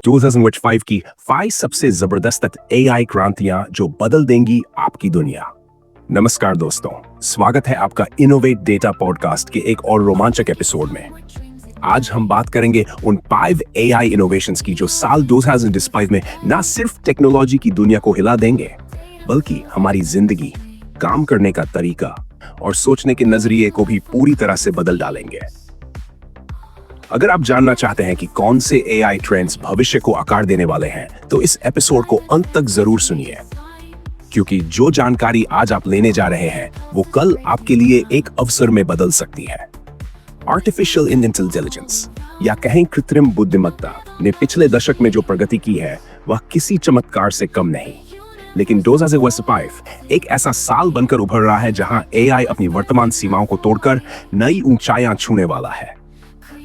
2025 की 5 सबसे जबरदस्त एआई क्रांतियां जो बदल देंगी आपकी दुनिया। नमस्कार दोस्तों, स्वागत है आपका इनोवेट डेटा पॉडकास्ट के एक और रोमांचक एपिसोड में। आज हम बात करेंगे उन 5 एआई इनोवेशंस की जो साल 2025 में न सिर्फ टेक्नोलॉजी की दुनिया को हिला देंगे, बल्कि हमारी जिंदगी, काम करने का तरीका और सोचने के नजरिए को भी पूरी तरह से बदल डालेंगे। अगर आप जानना चाहते हैं कि कौन से एआई ट्रेंड्स भविष्य को आकार देने वाले हैं, तो इस एपिसोड को अंत तक जरूर सुनिए, क्योंकि जो जानकारी आज आप लेने जा रहे हैं वो कल आपके लिए एक अवसर में बदल सकती है। आर्टिफिशियल इंटेलिजेंस या कहें कृत्रिम बुद्धिमत्ता ने पिछले दशक में जो प्रगति की है वह किसी चमत्कार से कम नहीं। लेकिन 2025 एक ऐसा साल बनकर उभर रहा है जहां एआई अपनी वर्तमान सीमाओं को तोड़कर नई ऊंचाइयां छूने वाला है।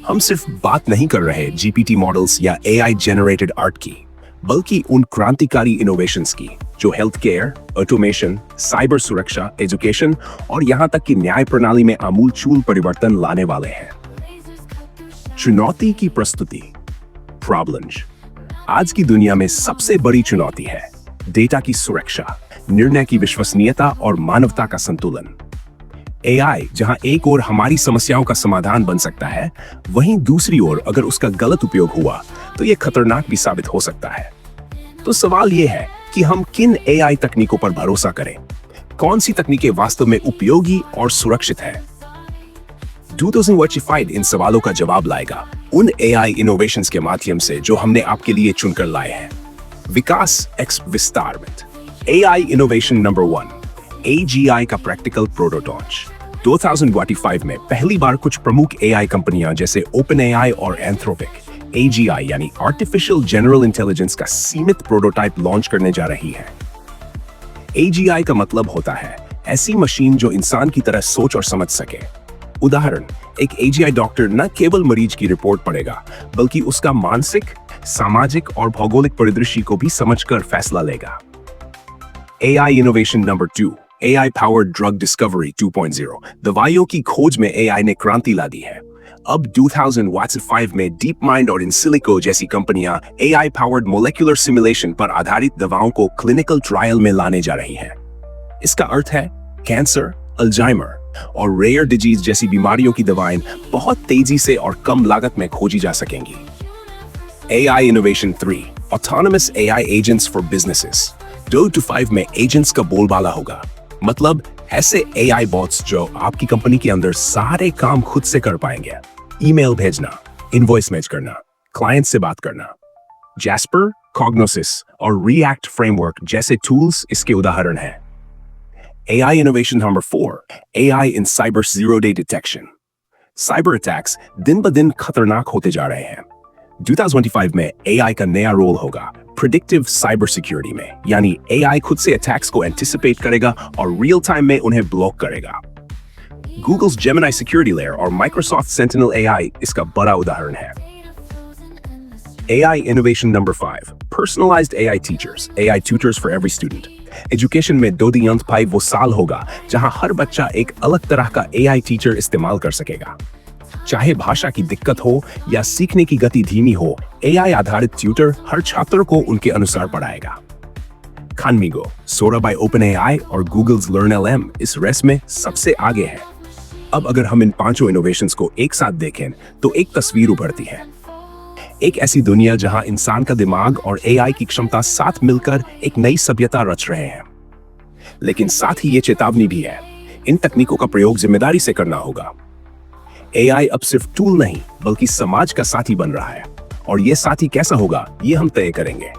हम सिर्फ बात नहीं कर रहे जीपीटी मॉडल्स या एआई जनरेटेड आर्ट की, बल्कि उन क्रांतिकारी इनोवेशंस की जो हेल्थ केयर, ऑटोमेशन, साइबर सुरक्षा, एजुकेशन और यहां तक कि न्याय प्रणाली में आमूलचूल परिवर्तन लाने वाले हैं। चुनौती की प्रस्तुति, प्रॉब्लम्स। आज की दुनिया में सबसे बड़ी चुनौती है डेटा की सुरक्षा, निर्णय की विश्वसनीयता और मानवता का संतुलन। एआई जहां एक ओर हमारी समस्याओं का समाधान बन सकता है, वहीं दूसरी ओर अगर उसका गलत उपयोग हुआ तो यह खतरनाक भी साबित हो सकता है। तो सवाल यह है कि हम किन एआई तकनीकों पर भरोसा करें? कौन सी तकनीकें वास्तव में उपयोगी और सुरक्षित है? 2025 इन सवालों का जवाब लाएगा उन एआई इनोवेशंस के माध्यम से जो हमने आपके लिए चुनकर लाए हैं। विकास एक्स विस्तार में एआई इनोवेशन नंबर 1, AGI का प्रैक्टिकल प्रोटोटाइप। 2025 में पहली बार कुछ प्रमुख एआई कंपनियां जैसे OpenAI और Anthropic AGI यानी आर्टिफिशियल जनरल इंटेलिजेंस का सीमित प्रोटोटाइप लॉन्च करने जा रही है। AGI का मतलब होता है ऐसी मशीन जो इंसान की तरह सोच और समझ सके। उदाहरण, एक AGI डॉक्टर न केवल मरीज की रिपोर्ट पढ़ेगा, बल्कि उसका मानसिक, सामाजिक और भौगोलिक परिदृश्य को भी समझकर फैसला लेगा। AI innovation number 2, AI powered drug discovery 2.0। दवाइयों की खोज में AI ने क्रांति ला दी है। अब 2025 में डीप माइंड और इनसिलिको जैसी कंपनियां AI पावर्ड मोलेक्युलर सिमुलेशन पर आधारित दवाओं को क्लिनिकल ट्रायल में लाने जा रही हैं। इसका अर्थ है कैंसर, अल्जाइमर और रेयर डिजीज जैसी बीमारियों की दवाएं बहुत तेजी से और कम लागत में खोजी जा सकेंगी। AI innovation 3, autonomous AI agents for businesses. 2 to 5 में एजेंट्स का बोलबाला होगा, मतलब ऐसे एआई बॉट्स जो आपकी कंपनी के अंदर सारे काम खुद से कर पाएंगे। ईमेल भेजना, इनवॉइस मैच करना, क्लाइंट से बात करना। जैस्पर, कॉग्नोसिस और रिएक्ट फ्रेमवर्क जैसे टूल्स इसके उदाहरण हैं। AI innovation number 4, AI in cyber zero day detection. Cyber attacks दिन ब दिन खतरनाक होते जा रहे हैं। 2025 में एआई का नया रोल होगा प्रेडिक्टिव साइबर सिक्योरिटी में, यानी एआई खुद से अटैक्स को एंटिसिपेट करेगा और रियल टाइम में उन्हें ब्लॉक करेगा। Google's Gemini सिक्योरिटी लेयर और Microsoft Sentinel AI इसका बड़ा उदाहरण है। AI innovation number 5, personalised AI teachers, AI tutors for every student। Education में 2025 वो साल होगा जहां हर बच्चा एक अलग तरह का AI टीचर इस्तेमाल कर सकेगा। चाहे भाषा की दिक्कत हो या सीखने की गति धीमी हो, एआई आधारित ट्यूटर हर छात्र को उनके अनुसार पढ़ाएगा। खानमिगो, सोरा बाय OpenAI और Google's LearnLM इस रेस में सबसे आगे है। अब अगर हम इन पांचों इनोवेशंस को एक साथ देखें तो एक तस्वीर उभरती है। एक ऐसी दुनिया जहां इंसान का दिमाग और एआई की क्षमता साथ मिलकर एक नई सभ्यता रच रहे हैं। लेकिन साथ ही ये चेतावनी भी है, इन तकनीकों का प्रयोग जिम्मेदारी से करना होगा। एआई अब सिर्फ टूल नहीं, बल्कि समाज का साथी बन रहा है, और यह साथी कैसा होगा ये हम तय करेंगे।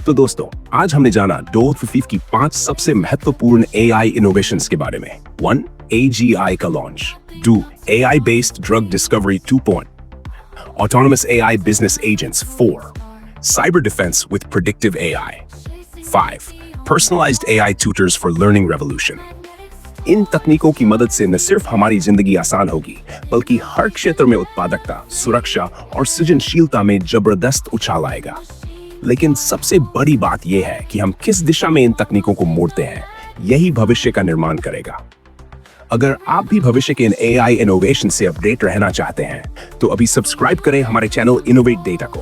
तो दोस्तों, आज हमने जाना 2025 की 5 सबसे महत्वपूर्ण एआई इनोवेशंस के बारे में। 1, AGI का launch. 2, AI based drug discovery 2.0। Autonomous AI business agents 4। Cyber defence with predictive AI 5। Personalised AI tutors for learning revolution. इन तकनीकों की मदद से न सिर्फ हमारी जिंदगी आसान होगी, बल्कि हर क्षेत्र में उत्पादकता, सुरक्षा और सृजनशीलता में जबरदस्त उछाल आएगा। लेकिन सबसे बड़ी बात यह है कि हम किस दिशा में इन तकनीकों को मोड़ते हैं, यही भविष्य का निर्माण करेगा। अगर आप भी भविष्य के इन एआई इनोवेशन से अपडेट रहना चाहते हैं, तो अभी सब्सक्राइब करें हमारे चैनल इनोवेट डेटा को।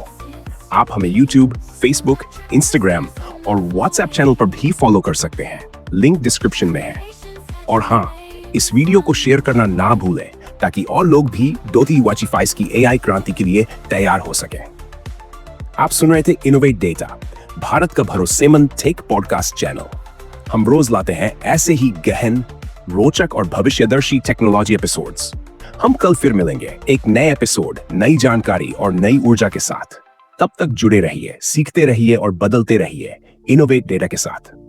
आप हमें YouTube, Facebook, Instagram और WhatsApp चैनल पर भी फॉलो कर सकते हैं। लिंक डिस्क्रिप्शन में है। और हाँ, इस वीडियो को शेयर करना ना भूलें ताकि और लोग भी डोटी वाचीफाइस की AI क्रांति के लिए तैयार हो सकें। आप सुन रहे थे इनोवेट डेटा, भारत का भरोसेमंद टेक पॉडकास्ट चैनल। हम रोज लाते हैं ऐसे ही गहन, रोचक और भविष्यदर्शी टेक्नोलॉजी एपिसोड्स। हम कल फिर मिलेंगे एक नए एपिसोड, नई जानकारी और नई ऊर्जा के साथ। तब तक जुड़े रहिए, सीखते रहिए और बदलते रहिए इनोवेट डेटा के साथ।